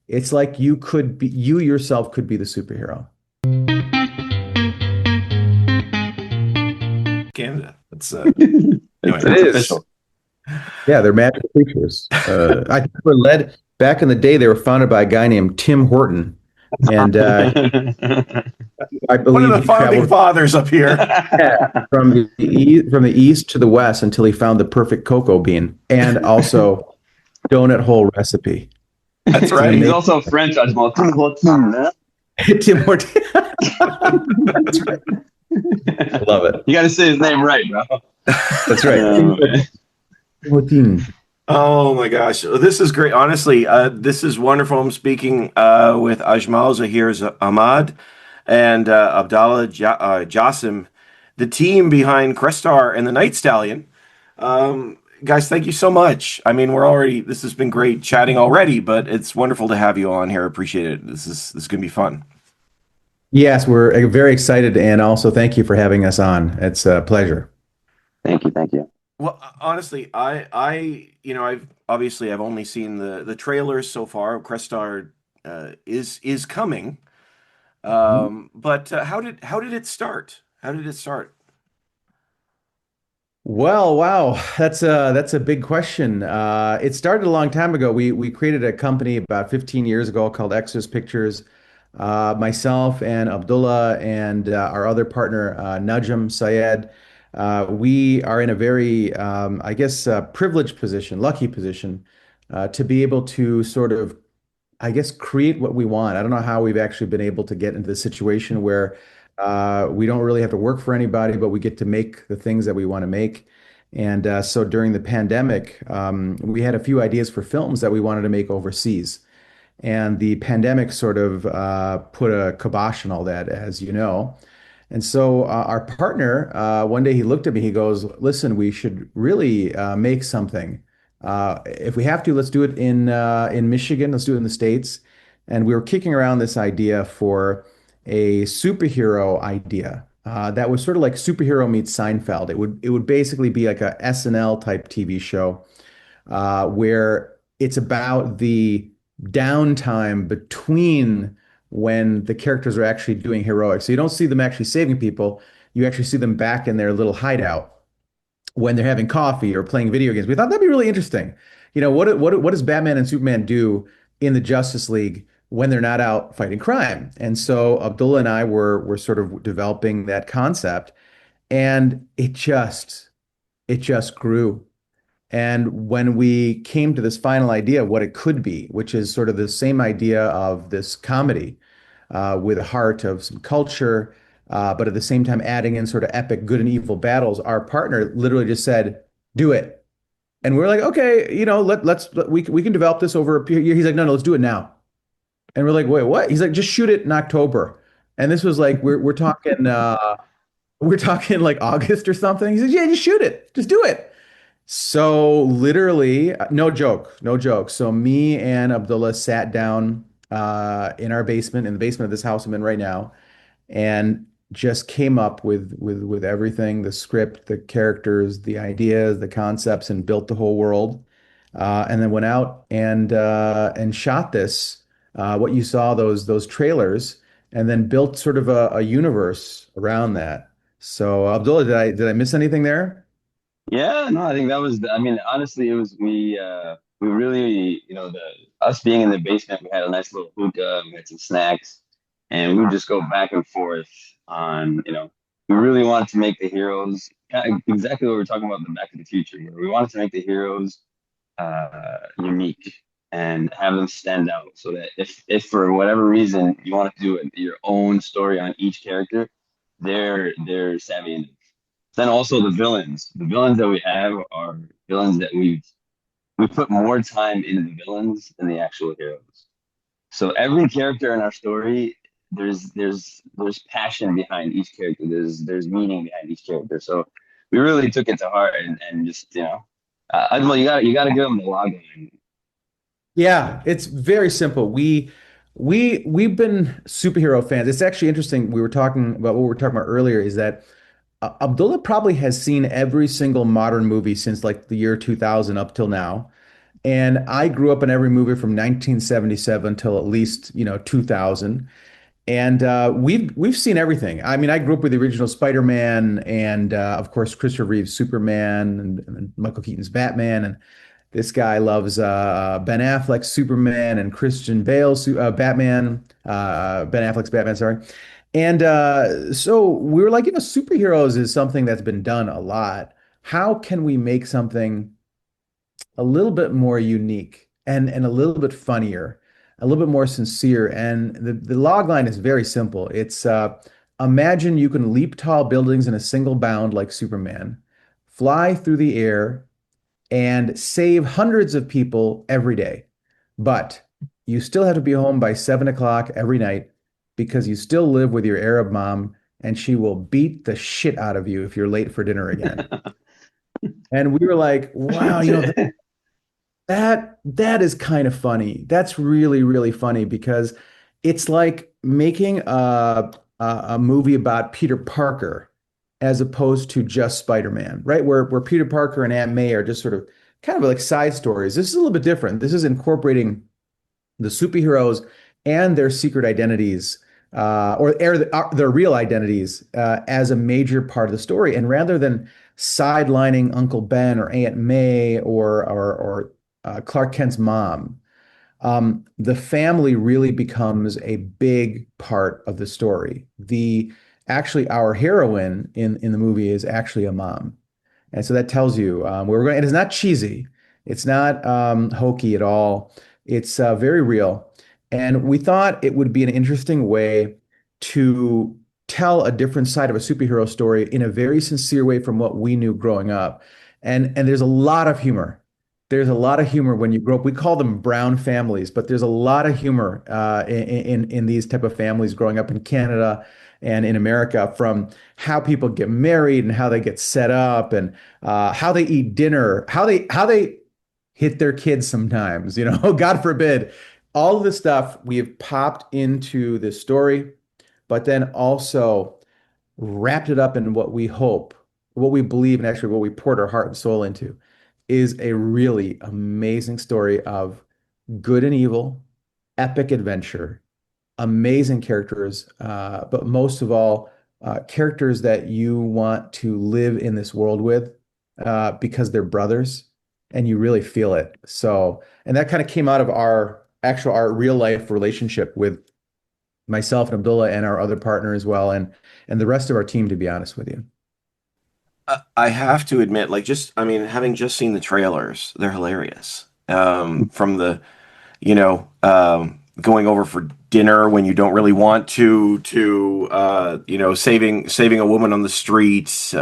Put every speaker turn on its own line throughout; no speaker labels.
It's like you yourself could be the superhero.
Canada. That's
It
anyway.
is
is.
official.
Yeah, they're magical creatures. I think they were led back in the day. They were founded by a guy named Tim Horton, and I
One of
believe
the
he
founding
traveled,
fathers up here.
yeah, from the east to the west until he found the perfect cocoa bean and also donut hole recipe.
That's
It's an
He's
right.
amazing
also French, Ajmal.
Tim Horton. That's right. I love it.
You got to say his name right, bro.
That's right. Tim
Man.
Horton.
Oh my gosh, this is great. Honestly, this is wonderful. I'm speaking with Ajmal Zaheer Ahmad and Abdallah Jasim, the team behind Crestar and the Night Stallion. Guys, thank you so much. I mean, this has been great chatting already, but it's wonderful to have you on here. Appreciate it. This is gonna be fun.
Yes, we're very excited, and also thank you for having us on. It's a pleasure.
Thank you, thank you.
Well, honestly, I've only seen the trailers so far. Crestar is coming. But how did it start? How did it start?
Well, wow, that's a big question. It started a long time ago. We created a company about 15 years ago called Exodus Pictures. Myself and Abdullah and our other partner Najm Syed. We are in a very, I guess, privileged position, lucky position, to be able to sort of, I guess, create what we want. I don't know how we've actually been able to get into the situation where we don't really have to work for anybody, but we get to make the things that we want to make. And so during the pandemic, we had a few ideas for films that we wanted to make overseas. And the pandemic sort of put a kibosh on all that, as you know. And so our partner, one day he looked at me, he goes, "Listen, we should really make something. If we have to, let's do it in Michigan. Let's do it in the States." And we were kicking around this idea for a superhero idea that was sort of like superhero meets Seinfeld. It would basically be like a SNL type TV show where it's about the downtime between when the characters are actually doing heroic. So you don't see them actually saving people. You actually see them back in their little hideout when they're having coffee or playing video games. We thought that'd be really interesting. What does Batman and Superman do in the Justice League when they're not out fighting crime? And so Abdullah and I were sort of developing that concept, and it just grew. And when we came to this final idea of what it could be, which is sort of the same idea of this comedy with a heart of some culture, but at the same time adding in sort of epic good and evil battles, our partner literally just said, "Do it." And we're like, "Okay, we can develop this over a period." He's like, "No, no, let's do it now." And we're like, "Wait, what?" He's like, "Just shoot it in October." And this was like we're talking like August or something. He says, "Yeah, just shoot it. Just do it." So literally, no joke, no joke. So me and Abdullah sat down in our basement, in the basement of this house I'm in right now, and just came up with everything, the script, the characters, the ideas, the concepts, and built the whole world. And then went out and shot this, what you saw, those trailers, and then built sort of a universe around that. So Abdullah, did I miss anything there?
Yeah, no, I think that was. I mean, honestly, it was we really, the us being in the basement, we had a nice little hookah, we had some snacks, and we would just go back and forth on, we really wanted to make the heroes kind of exactly what we were talking about in the Back to the Future. Where we wanted to make the heroes unique and have them stand out, so that if for whatever reason you want to do your own story on each character, they're savvy enough. Then also the villains. The villains that we have are villains that we put more time into the villains than the actual heroes. So every character in our story, there's passion behind each character. There's meaning behind each character. So we really took it to heart and just Ajmal, you gotta give them the logline.
Yeah, it's very simple. We've been superhero fans. It's actually interesting. We were talking about what we were talking about earlier is that Abdullah probably has seen every single modern movie since like the year 2000 up till now. And I grew up in every movie from 1977 till at least, 2000. And we've seen everything. I mean, I grew up with the original Spider-Man and of course Christopher Reeve's Superman and Michael Keaton's Batman. And this guy loves Ben Affleck's Superman and Christian Bale's Batman, Ben Affleck's Batman, sorry. And so we were like, superheroes is something that's been done a lot. How can we make something a little bit more unique and a little bit funnier, a little bit more sincere? And the log line is very simple. It's imagine you can leap tall buildings in a single bound like Superman, fly through the air and save hundreds of people every day. But you still have to be home by 7 o'clock every night because you still live with your Arab mom and she will beat the shit out of you if you're late for dinner again. And we were like, wow, that is kind of funny. That's really, really funny because it's like making a movie about Peter Parker as opposed to just Spider-Man, right? Where Peter Parker and Aunt May are just sort of kind of like side stories. This is a little bit different. This is incorporating the superheroes and their secret identities, or their real identities, as a major part of the story. And rather than sidelining Uncle Ben or Aunt May or Clark Kent's mom, the family really becomes a big part of the story. The Actually, our heroine in the movie is actually a mom. And so that tells you where we're going. It is not cheesy. It's not hokey at all. It's very real. And we thought it would be an interesting way to tell a different side of a superhero story in a very sincere way from what we knew growing up. And there's a lot of humor. There's a lot of humor when you grow up. We call them brown families, but there's a lot of humor in these type of families growing up in Canada and in America, from how people get married and how they get set up and how they eat dinner, how they hit their kids sometimes, God forbid. All of this stuff we have popped into this story, but then also wrapped it up in what we hope, what we believe, and actually what we poured our heart and soul into is a really amazing story of good and evil, epic adventure, amazing characters, but most of all, characters that you want to live in this world with, because they're brothers and you really feel it. So, and that kind of came out of our real life relationship with myself and Abdullah and our other partner as well, and the rest of our team, to be honest with you.
I have to admit, like, I mean, having just seen the trailers, they're hilarious. From the, going over for dinner when you don't really want to saving a woman on the street,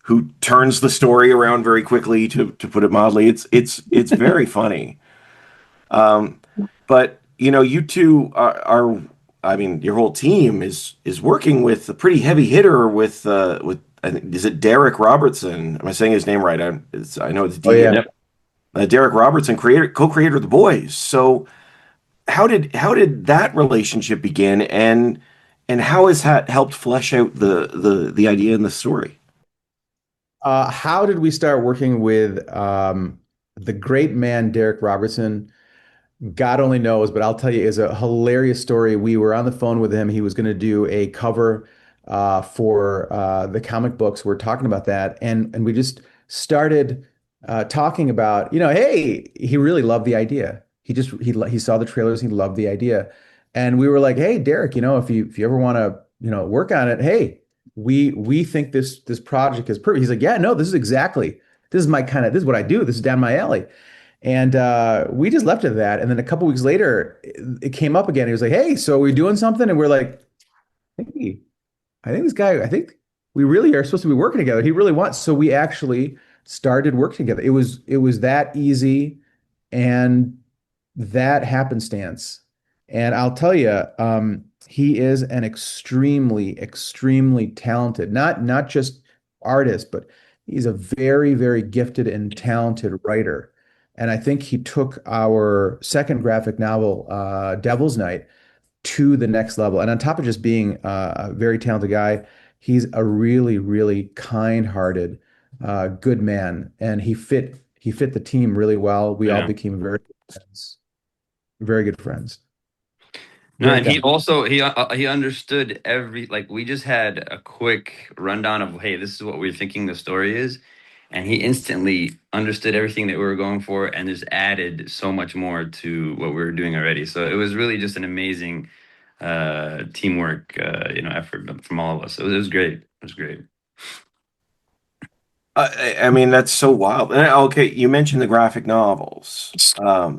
who turns the story around very quickly, to put it mildly. It's very funny. But you two I mean, your whole team is working with a pretty heavy hitter with I think, is it Darick Robertson? Am I saying his name right? I know it's
Oh
D.
yeah.
Darick Robertson, co-creator of The Boys. So how did that relationship begin, and how has that helped flesh out the idea and the story?
How did we start working with the great man Darick Robertson? God only knows, but I'll tell you, is a hilarious story. We were on the phone with him. He was going to do a cover for the comic books. We're talking about that, and we just started talking about, hey, he really loved the idea. He saw the trailers. He loved the idea, and we were like, hey, Derek, if you ever want to work on it, hey, we think this project is perfect. He's like, yeah, no, this is what I do. This is down my alley. And we just left it at that. And then a couple weeks later, it came up again. He was like, "Hey, so are we doing something?" And we're like, "Hey, I think we really are supposed to be working together. He really wants." So we actually started working together. It was that easy and that happenstance. And I'll tell you, he is an extremely, extremely talented, not just artist, but he's a very, very gifted and talented writer. And I think he took our second graphic novel, Devil's Night, to the next level. And on top of just being a very talented guy, he's a really, really kind-hearted, good man. And he fit the team really well. We all
Yeah.
became very good friends, very good friends.
No,
Great
and
guy.
he understood every, like, we just had a quick rundown of, hey, this is what we're thinking the story is, and he instantly understood everything that we were going for and just added so much more to what we were doing already. So it was really just an amazing teamwork, effort from all of us. It was great. It was great. I mean, that's so wild. Okay, you mentioned the graphic novels.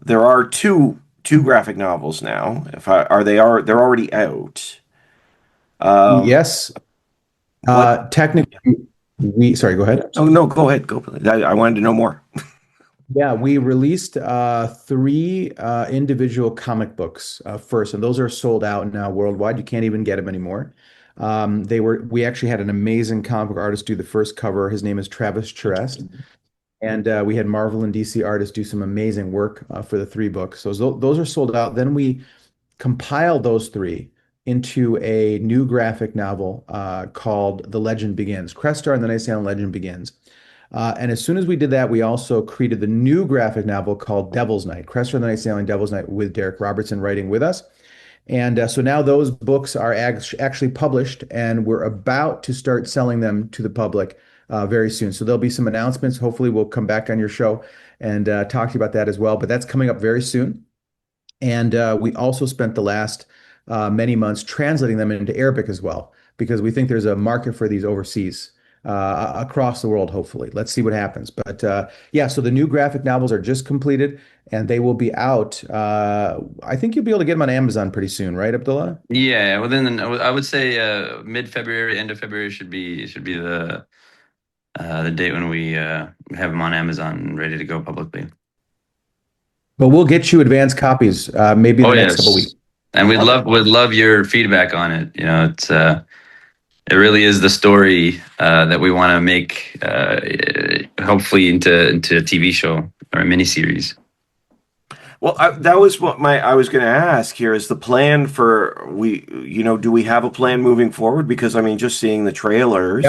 There are two graphic novels now. If I are they're already out. Um,
Yes.
what?
Technically, sorry, go ahead.
Oh no, go ahead. Go. I wanted to know more.
Yeah, we released three individual comic books first, and those are sold out now worldwide. You can't even get them anymore. We actually had an amazing comic book artist do the first cover. His name is Travis Charest. And we had Marvel and DC artists do some amazing work for the three books. So those are sold out. Then we compiled those three into a new graphic novel called The Legend Begins. Crestar and the Night Stallion Legend Begins. And as soon as we did that, we also created the new graphic novel called Devil's Night, Crestor and the Night Stallion Devil's Night, with Darick Robertson writing with us. And so now those books are actually published, and we're about to start selling them to the public very soon. So there'll be some announcements. Hopefully, we'll come back on your show and talk to you about that as well. But that's coming up very soon. And we also spent the last many months translating them into Arabic as well, because we think there's a market for these overseas, across the world, hopefully. Let's see what happens. But yeah, so the new graphic novels are just completed and they will be out. I think you'll be able to get them on Amazon pretty soon, right, Abdullah?
Yeah, within I would say mid-February, end of February should be the date when we have them on Amazon and ready to go publicly.
But we'll get you advanced copies maybe in
Oh
the next couple of
yes,
weeks.
and would love your feedback on it. It really is the story that we want to make, hopefully into a TV show or a miniseries. Well, that was what my I was going to ask here is the plan for do we have a plan moving forward? Because I mean, just seeing the
Yep.
trailers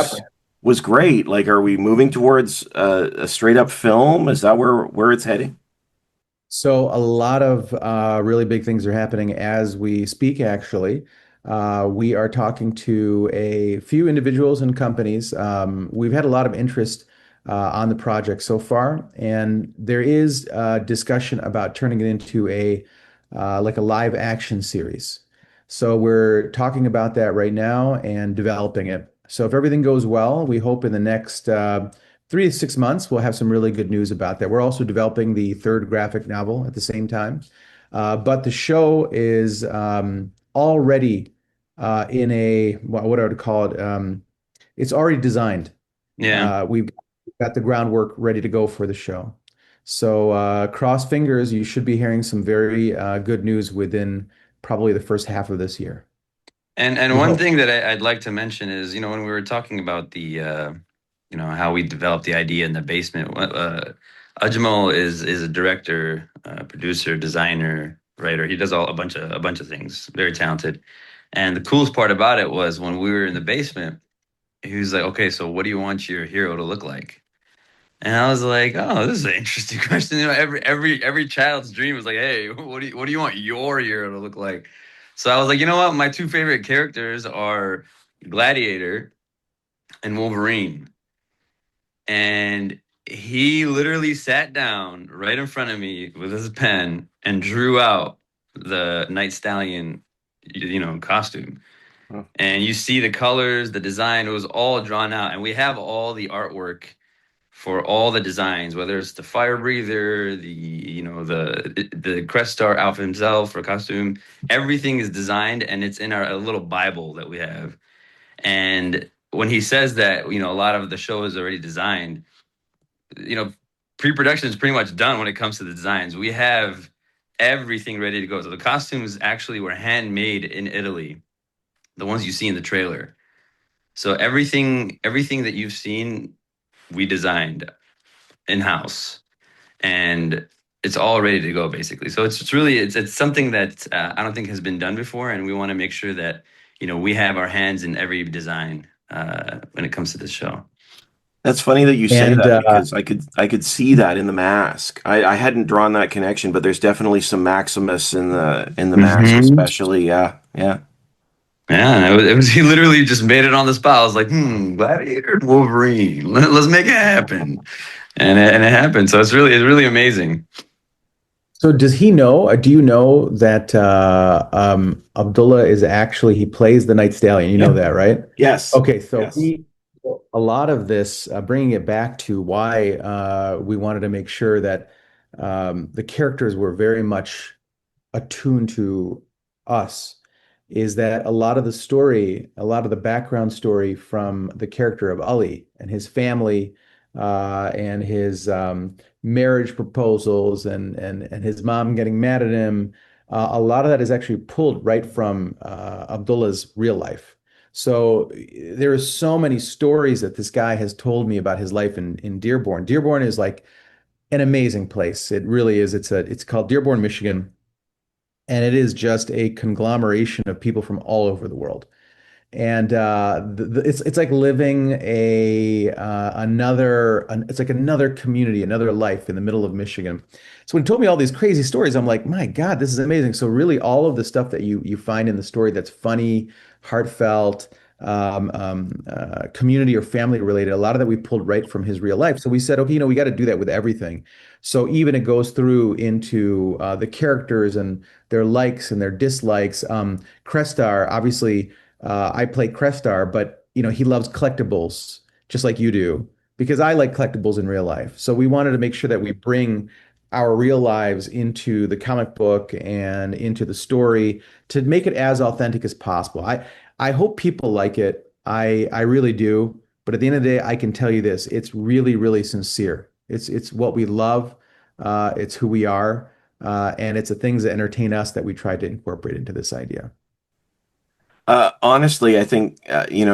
was great. Like, are we moving towards a straight up film? Is that where it's heading?
So a lot of really big things are happening as we speak, actually. We are talking to a few individuals and companies. We've had a lot of interest on the project so far, and there is discussion about turning it into a like a live action series. So we're talking about that right now and developing it. So if everything goes well, we hope in the next 3 to 6 months, we'll have some really good news about that. We're also developing the third graphic novel at the same time. But the show is already in what I would call it, it's already designed.
Yeah.
We've got the groundwork ready to go for the show. So cross fingers, you should be hearing some very good news within probably the first half of this year.
And
We
one
hope.
thing that I'd like to mention is, when we were talking about how we developed the idea in the basement. Ajmal is a director, producer, designer, writer. He does a bunch of things. Very talented. And the coolest part about it was when we were in the basement, he was like, "Okay, so what do you want your hero to look like?" And I was like, "Oh, this is an interesting question." Every child's dream is like, "Hey, what do you want your hero to look like?" So I was like, you know what? My two favorite characters are Gladiator and Wolverine. And he literally sat down right in front of me with his pen and drew out the Night Stallion, costume. Huh. And you see the colors, the design, it was all drawn out. And we have all the artwork for all the designs, whether it's the fire breather, the Crestar outfit himself or costume. Everything is designed and it's in our a little Bible that we have. And when he says that, a lot of the show is already designed, you know, pre-production is pretty much done when it comes to the designs. We have everything ready to go. So the costumes actually were handmade in Italy, the ones you see in the trailer. So everything that you've seen, we designed in-house, and it's all ready to go basically. So it's something that I don't think has been done before, and we want to make sure that we have our hands in every design when it comes to this show. That's funny that you say
And
that because I could see that in the mask. I hadn't drawn that connection, but there's definitely some Maximus in the mask,
Hmm.
especially. Yeah, yeah.
Yeah, and it was he literally just made it on the spot. I was like, Gladiator and Wolverine. Let's make it happen. And it happened. So it's really amazing.
so does he know, do you know that Abdullah is actually, he plays the Night Stallion? You know
Yeah.
that, right?
Yes.
Okay, so
Yes.
a lot of this, bringing it back to why we wanted to make sure that the characters were very much attuned to us, is that a lot of the story, a lot of the background story from the character of Ali and his family, and his marriage proposals, and his mom getting mad at him, a lot of that is actually pulled right from Abdullah's real life. So there are so many stories that this guy has told me about his life in Dearborn. Dearborn is like an amazing place. It really is. It's called Dearborn, Michigan, and it is just a conglomeration of people from all over the world. And it's like living it's like another community, another life in the middle of Michigan. So when he told me all these crazy stories, I'm like, my God, this is amazing. So really, all of the stuff that you find in the story that's funny, heartfelt, community or family related, a lot of that we pulled right from his real life. So we said, okay, we got to do that with everything. So even it goes through into the characters and their likes and their dislikes. Crestar, obviously, I play Crestar, but he loves collectibles just like you do, because I like collectibles in real life. So we wanted to make sure that we bring our real lives into the comic book and into the story to make it as authentic as possible. I hope people like it. I really do. But at the end of the day, I can tell you this: it's really, really sincere. It's what we love. It's who we are, and it's the things that entertain us that we try to incorporate into this idea.
Honestly, I think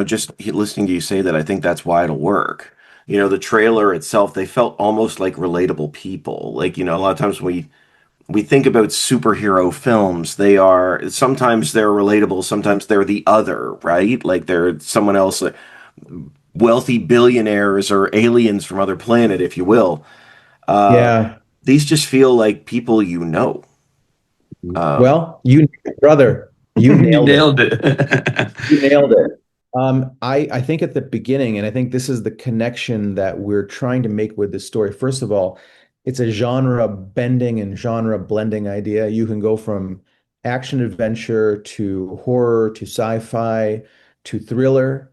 just listening to you say that, I think that's why it'll work. The trailer itself, they felt almost like relatable people. Like, a lot of times we think about superhero films, they are sometimes they're relatable, sometimes they're the other, right? Like they're someone else, like wealthy billionaires or aliens from other planet, if you will. Uh,
Yeah.
these just feel like people you know. Um,
Well, brother, you
You
nailed it.
nailed it.
You nailed it. I think at the beginning, and I think this is the connection that we're trying to make with this story. First of all, it's a genre bending and genre blending idea. You can go from action adventure to horror to sci-fi to thriller,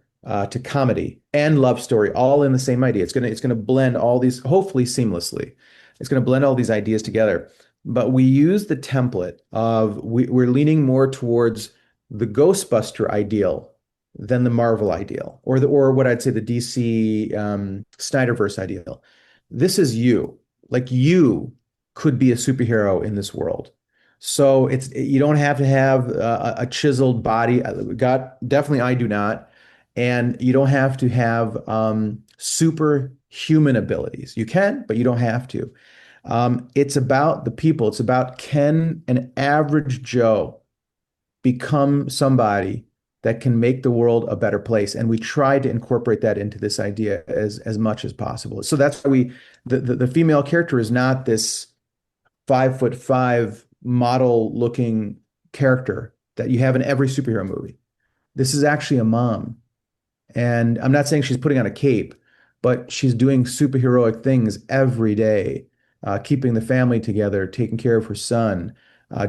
to comedy and love story, all in the same idea. It's gonna blend all these, hopefully seamlessly. It's gonna blend all these ideas together. But we use the template of we're leaning more towards the Ghostbuster ideal than the Marvel ideal, or what I'd say the DC Snyderverse ideal. This is you. Like, you could be a superhero in this world. So you don't have to have a chiseled body. God, definitely I do not. And you don't have to have superhuman abilities. You can, but you don't have to. It's about the people. It's about, can an average Joe become somebody that can make the world a better place? And we try to incorporate that into this idea as much as possible. So that's why the female character is not this 5'5" model looking character that you have in every superhero movie. This is actually a mom. And I'm not saying she's putting on a cape, but she's doing superheroic things every day, keeping the family together, taking care of her son,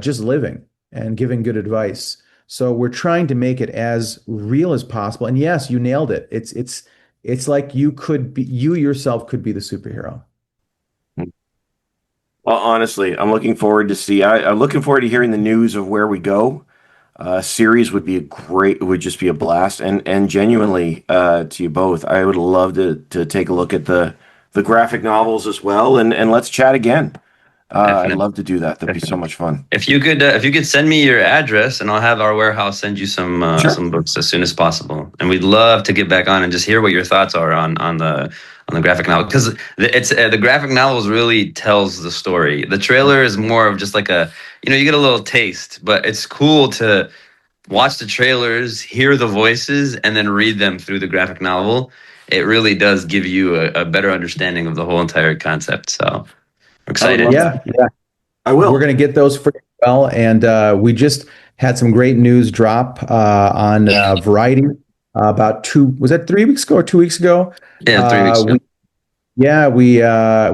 just living and giving good advice. So we're trying to make it as real as possible. And yes, you nailed it. It's like you yourself could be the superhero.
well, honestly, I'm looking forward to hearing the news of where we go. Series would be would just be a blast. And genuinely, to you both, I would love to take a look at the graphic novels as well, and let's chat again. I'd
Definitely.
love to do that. That'd be so much fun.
If you could send me your address, and I'll have our warehouse send you
Sure.
some books as soon as possible. And we'd love to get back on and just hear what your thoughts are on the graphic novel, because the graphic novels really tells the story. The trailer is more of just like you get a little taste, but it's cool to watch the trailers, hear the voices, and then read them through the graphic novel. it really does give you a better understanding of the whole entire concept. So I'm
I would
excited.
love
Yeah,
that.
yeah.
I will.
We're going to get those for you as well. And we just had some great news drop on Variety about was that 3 weeks ago or 2 weeks ago?
Yeah, 3 weeks ago.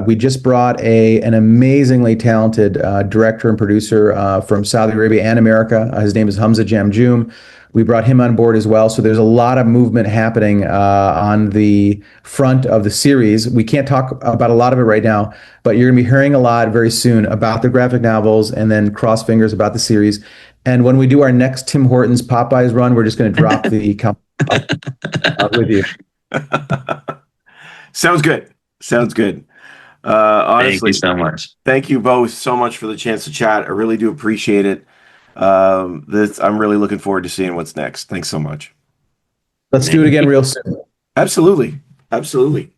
We just brought an amazingly talented director and producer from Saudi Arabia and America. His name is Hamza Jamjoom. We brought him on board as well. So there's a lot of movement happening on the front of the series. We can't talk about a lot of it right now, but you're going to be hearing a lot very soon about the graphic novels, and then cross fingers about the series. And when we do our next Tim Hortons Popeyes run, we're just going to drop the company with you.
Sounds good. Sounds good.
Thank
Honestly,
you so much.
thank you both so much for the chance to chat. I really do appreciate it. I'm really looking forward to seeing what's next. Thanks so much.
Let's do it again real soon.
Absolutely. Absolutely.